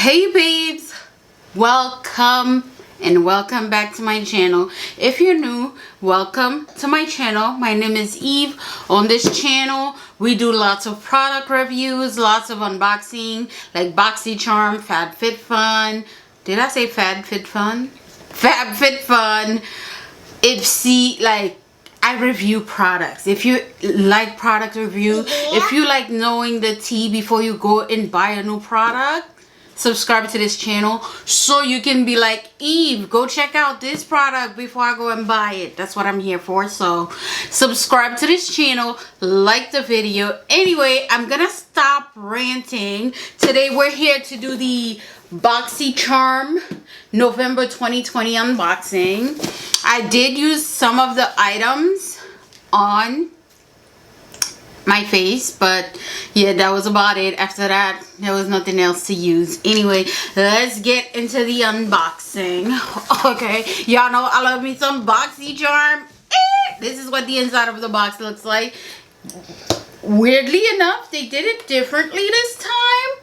Hey babes, welcome and welcome back to my channel. If you're new, welcome to my channel. My name is Eve. On this channel we do lots of product reviews, lots of unboxing, like BOXYCHARM, FabFitFun. Did I say FabFitFun? FabFitFun. I review products. If you like product review, if you like knowing the tea before you go and buy a new product, subscribe to this channel so you can be like, Eve, go check out this product before I go and buy it. That's what I'm here for. So subscribe to this channel, like the video. Anyway, I'm gonna stop ranting. Today we're here to do the BOXYCHARM November 2020 unboxing. I did use some of the items on my face, but yeah, that was about it. After that, there was nothing else to use. Anyway, let's get into the unboxing. Okay, y'all know I love me some BOXYCHARM. This is what the inside of the box looks like. Weirdly enough, they did it differently this time.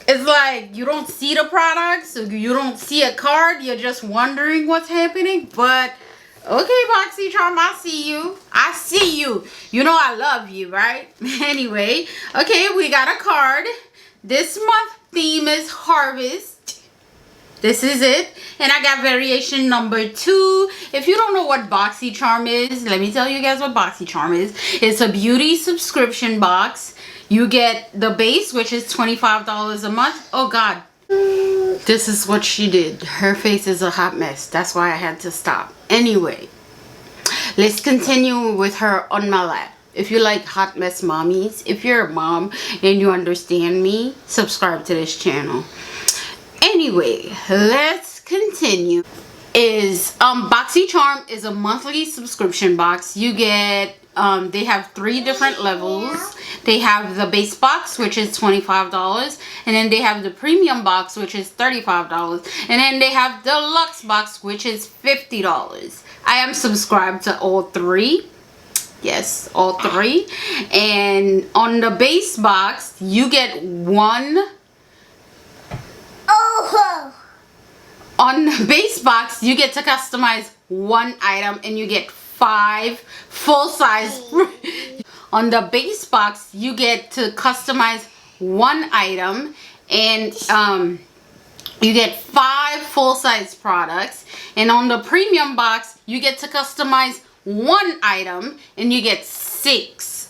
It's like you don't see the product, so you don't see a card. You're just wondering what's happening. But okay, BOXYCHARM, I see you. I see you. You know I love you, right? Anyway, okay, we got a card. This month theme is Harvest. This is it. And I got variation number 2. If you don't know what BOXYCHARM is, let me tell you guys what BOXYCHARM is. It's a beauty subscription box. You get the base, which is $25 a month. Oh God, this is what she did. Her face is a hot mess. That's why I had to stop. Anyway, let's continue with her on my lap. If you like hot mess mommies, if you're a mom and you understand me, subscribe to this channel. Anyway, let's continue. BOXYCHARM is a monthly subscription box. You get they have 3 different levels. They have the base box, which is $25, and then they have the premium box, which is $35, and then they have the deluxe box, which is $50. I am subscribed to all 3. Yes, all 3. And on the base box, you get one. On the base box, you get to customize 1 item, and you get 5 full-size. On the base box, you get to customize 1 item, and you get 5 full-size products. And on the premium box, you get to customize 1 item, and you get 6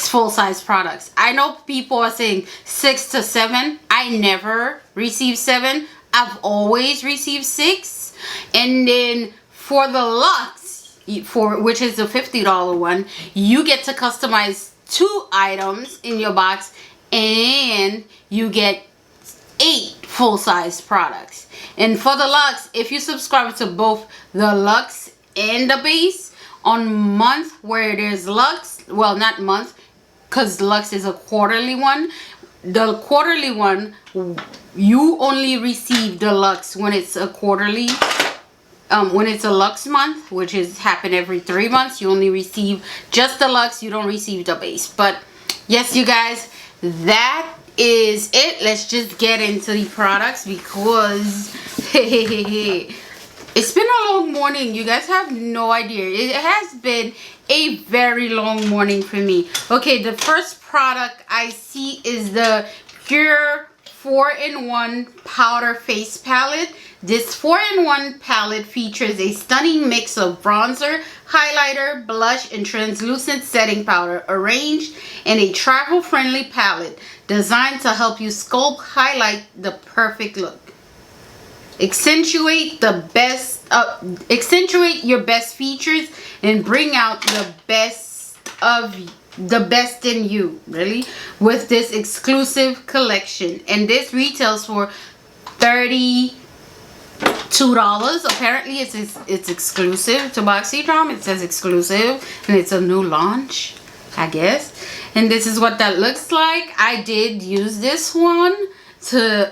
full-size products. I know people are saying 6 to 7. I never received 7. I've always received 6. And then for the luxe, which is the $50 one, you get to customize 2 items in your box, and you get 8 full-size products. And for the luxe, if you subscribe to both the luxe and the base, on month where there's luxe, well, not month, because luxe is a quarterly one. The quarterly one, you only receive the luxe when it's a quarterly. When it's a luxe month, which is happen every 3 months, you only receive just the luxe. You don't receive the base. But yes, you guys, that is it. Let's just get into the products because it's been a long morning. You guys have no idea. It has been a very long morning for me. Okay, the first product I see is the Pure 4-in-1 powder face palette. This 4-in-1 palette features a stunning mix of bronzer, highlighter, blush, and translucent setting powder arranged in a travel-friendly palette designed to help you sculpt, highlight the perfect look. Accentuate your best features and bring out the best in you, really, with this exclusive collection. And this retails for $32. Apparently it's exclusive to BOXYCHARM. It says exclusive, and it's a new launch, I guess. And this is what that looks like. I did use this one to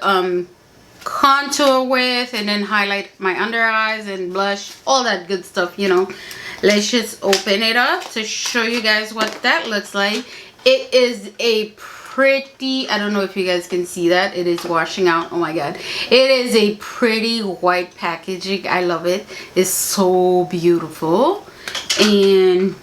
contour with, and then highlight my under eyes and blush, all that good stuff, you know. Let's just open it up to show you guys what that looks like. It is a pretty, I don't know if you guys can see that. It is washing out. Oh my god. It is a pretty white packaging. I love it. It's so beautiful. And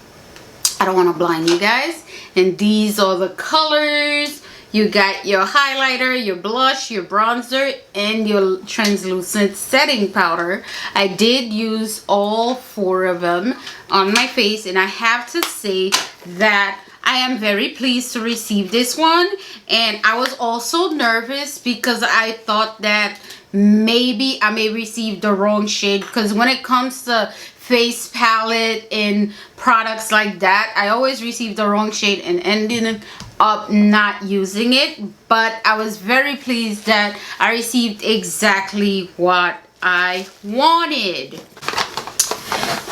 I don't want to blind you guys. And these are the colors. You got your highlighter, your blush, your bronzer, and your translucent setting powder. I did use all 4 of them on my face, and I have to say that I am very pleased to receive this one. And I was also nervous because I thought that maybe I may receive the wrong shade, because when it comes to face palette and products like that, I always receive the wrong shade and ended up not using it. But I was very pleased that I received exactly what I wanted.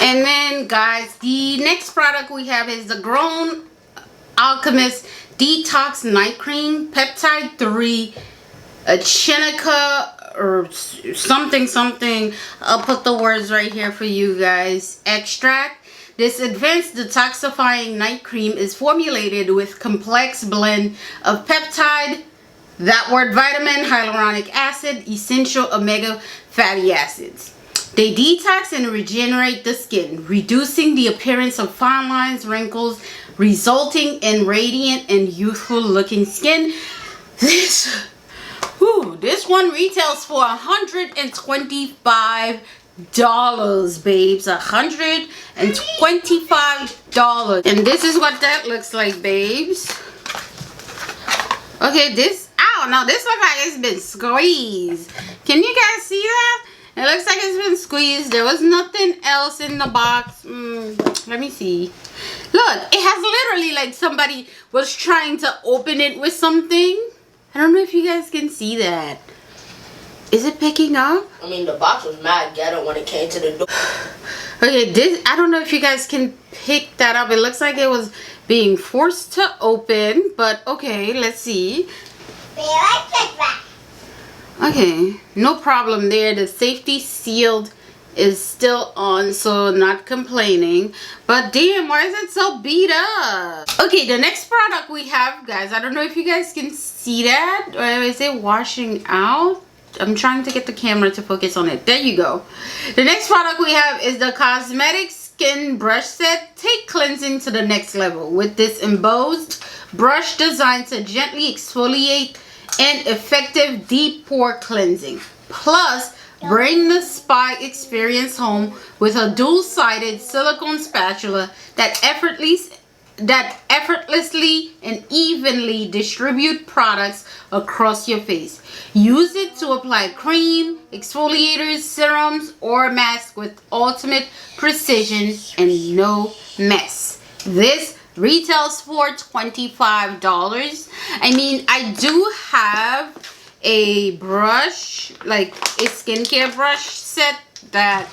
And then guys, the next product we have is the Grown Alchemist Detox Night Cream Peptide 3 Chinica or something. I'll put the words right here for you guys. Extract. This advanced detoxifying night cream is formulated with complex blend of peptide, that word vitamin, hyaluronic acid, essential omega fatty acids. They detox and regenerate the skin, reducing the appearance of fine lines, wrinkles, resulting in radiant and youthful looking skin. This one retails for $125, babes. $125. And this is what that looks like, babes. Okay, this, ow, now this looks like it's been squeezed. Can you guys see that? It looks like it's been squeezed. There was nothing else in the box. Let me see. Look, it has literally like somebody was trying to open it with something. I don't know if you guys can see that. Is it picking up? I mean, the box was mad ghetto when it came to the door. Okay, this, I don't know if you guys can pick that up. It looks like it was being forced to open, but okay, let's see. Okay, no problem there. The safety sealed is still on, so not complaining. But damn, why is it so beat up? Okay, the next product we have, guys, I don't know if you guys can see that, or is it washing out? I'm trying to get the camera to focus on it. There you go. The next product we have is the Cosmetic Skin Brush Set. Take cleansing to the next level with this embossed brush designed to gently exfoliate and effective deep pore cleansing. Plus, bring the spa experience home with a dual-sided silicone spatula that effortlessly and evenly distribute products across your face. Use it to apply cream, exfoliators, serums, or masks with ultimate precision and no mess. This retails for $25. I mean, I do have a brush, like a skincare brush set that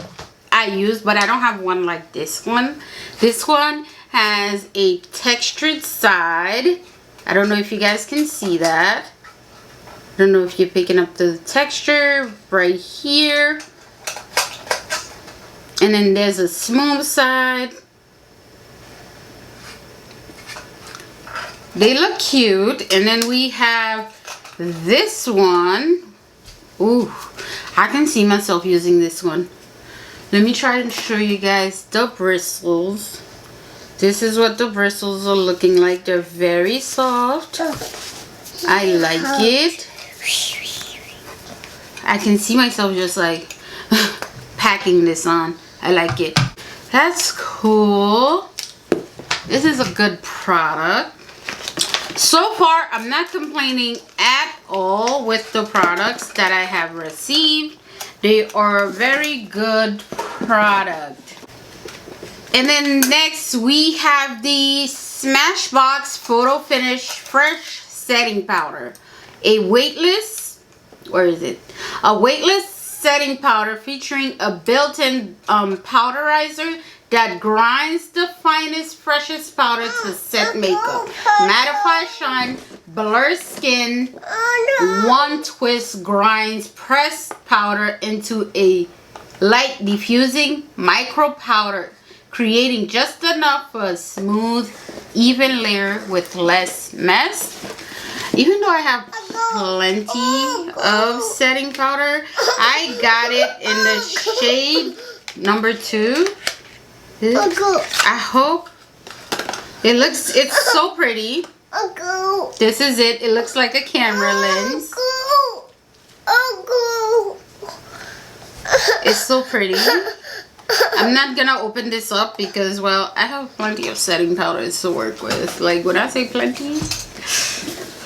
I use, but I don't have one like this one. This one has a textured side. I don't know if you guys can see that. I don't know if you're picking up the texture right here. And then there's a smooth side. They look cute. And then we have this one. Ooh, I can see myself using this one. Let me try and show you guys the bristles. This is what the bristles are looking like. They're very soft. I like it. I can see myself just like packing this on. I like it. That's cool. This is a good product. So far, I'm not complaining at all with the products that I have received. They are a very good product. And then next we have the Smashbox Photo Finish Fresh Setting Powder. A weightless setting powder featuring a built-in powderizer that grinds the finest, freshest powder to set makeup. Mattify, shine, blur skin. One twist grinds pressed powder into a light diffusing micro powder, creating just enough for a smooth, even layer with less mess. Even though I have plenty of setting powder, I got it in the shade number 2. I hope it's so pretty. This is it. It looks like a camera lens. It's so pretty. I'm not gonna open this up because, well, I have plenty of setting powders to work with. Like, when I say plenty,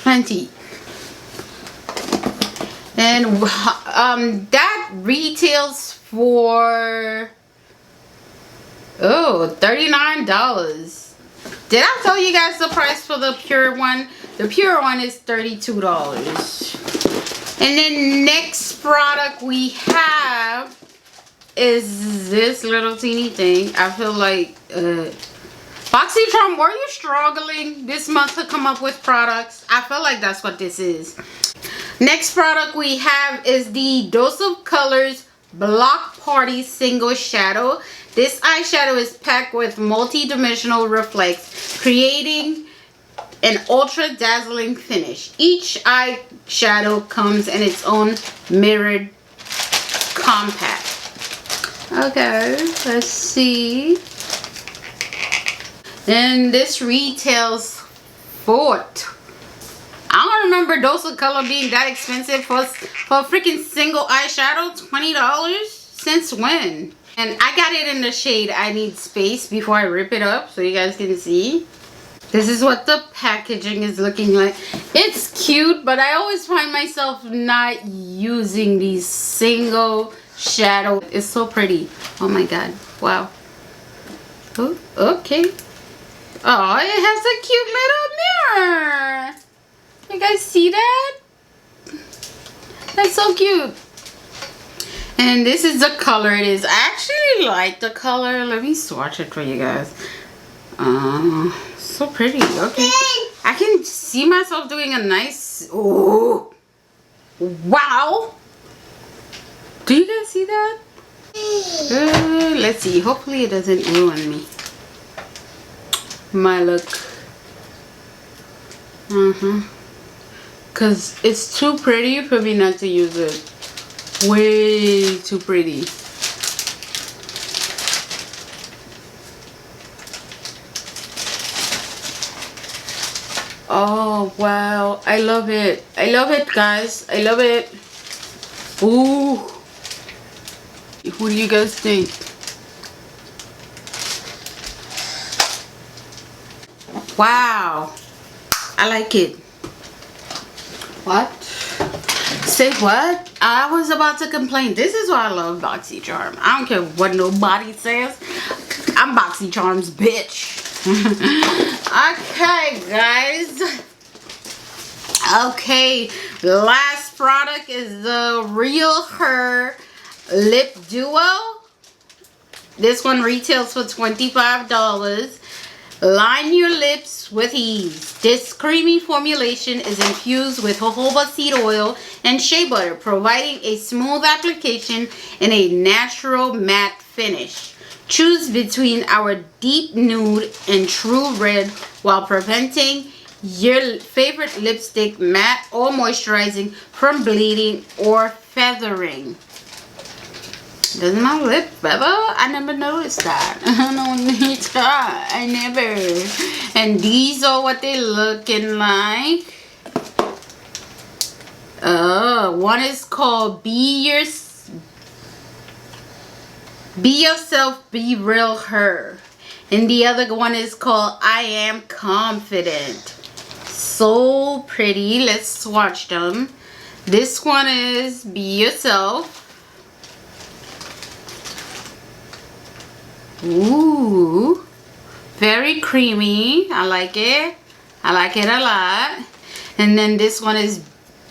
plenty. And that retails for $39. Did I tell you guys the price for the pure one? The pure one is $32. And then next product we have is this little teeny thing. I feel like BOXYCHARM, were you struggling this month to come up with products? I feel like that's what this is. Next product we have is the Dose of Colors Block Party Single Shadow. This eyeshadow is packed with multi-dimensional reflects, creating an ultra dazzling finish. Each eyeshadow comes in its own mirrored compact. Okay, let's see. And this retails for, I don't remember Dose of Color being that expensive for a freaking single eyeshadow. $20? Since when? And I got it in the shade I Need Space before I rip it up so you guys can see. This is what the packaging is looking like. It's cute, but I always find myself not using these single shadow. It's so pretty. Oh my god. Wow. Oh, okay. Oh, it has a cute little mirror. You guys see that? That's so cute. And this is the color it is. I actually like the color. Let me swatch it for you guys. So pretty. Okay. I can see myself doing a nice... Oh. Wow. Do you guys see that? Let's see. Hopefully it doesn't ruin me. My look. Because it's too pretty for me not to use it. Way too pretty. Oh wow, I love it. I love it, guys. I love it. Ooh. What do you guys think? Wow. I like it. What? Say what? I was about to complain. This is why I love BOXYCHARM. I don't care what nobody says. I'm BOXYCHARM's bitch. Okay, guys. Okay, last product is the Real Her Lip Duo. This one retails for $25. Line your lips with ease. This creamy formulation is infused with jojoba seed oil and shea butter, providing a smooth application and a natural matte finish. Choose between our deep nude and true red while preventing your favorite lipstick matte or moisturizing from bleeding or feathering. Doesn't my lip feather? I never noticed that. I never. And these are what they looking like. One is called Be Yourself, Be Real Her. And the other one is called I Am Confident. So pretty. Let's swatch them. This one is Be Yourself. Ooh, very creamy. I like it. I like it a lot. And then this one is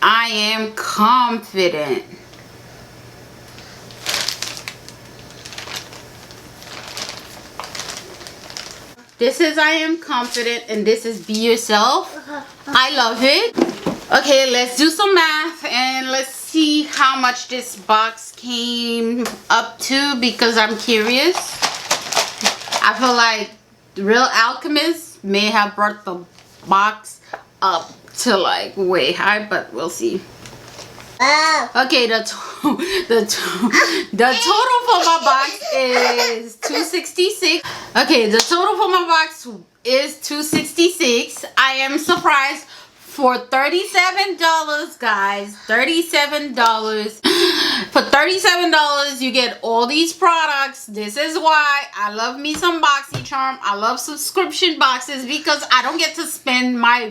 I Am Confident. This is I Am Confident and this is Be Yourself. I love it. Okay, let's do some math and let's see how much this box came up to because I'm curious. I feel like Real Alchemist may have brought the box up to like way high, but we'll see. Okay, the total for my box is $266. Okay, the total for my box is $266. I am surprised for $37, guys. $37. For $37, you get all these products. This is why I love me some BoxyCharm. I love subscription boxes because I don't get to spend my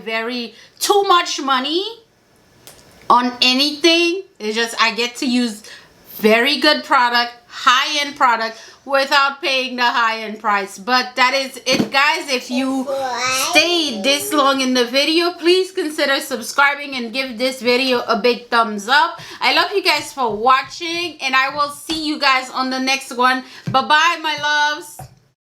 too much money on anything. It's just I get to use very good product, high-end product, without paying the high-end price. But that is it, guys. If you stayed this long in the video, please consider subscribing and give this video a big thumbs up. I love you guys for watching, and I will see you guys on the next one. Bye bye, my loves.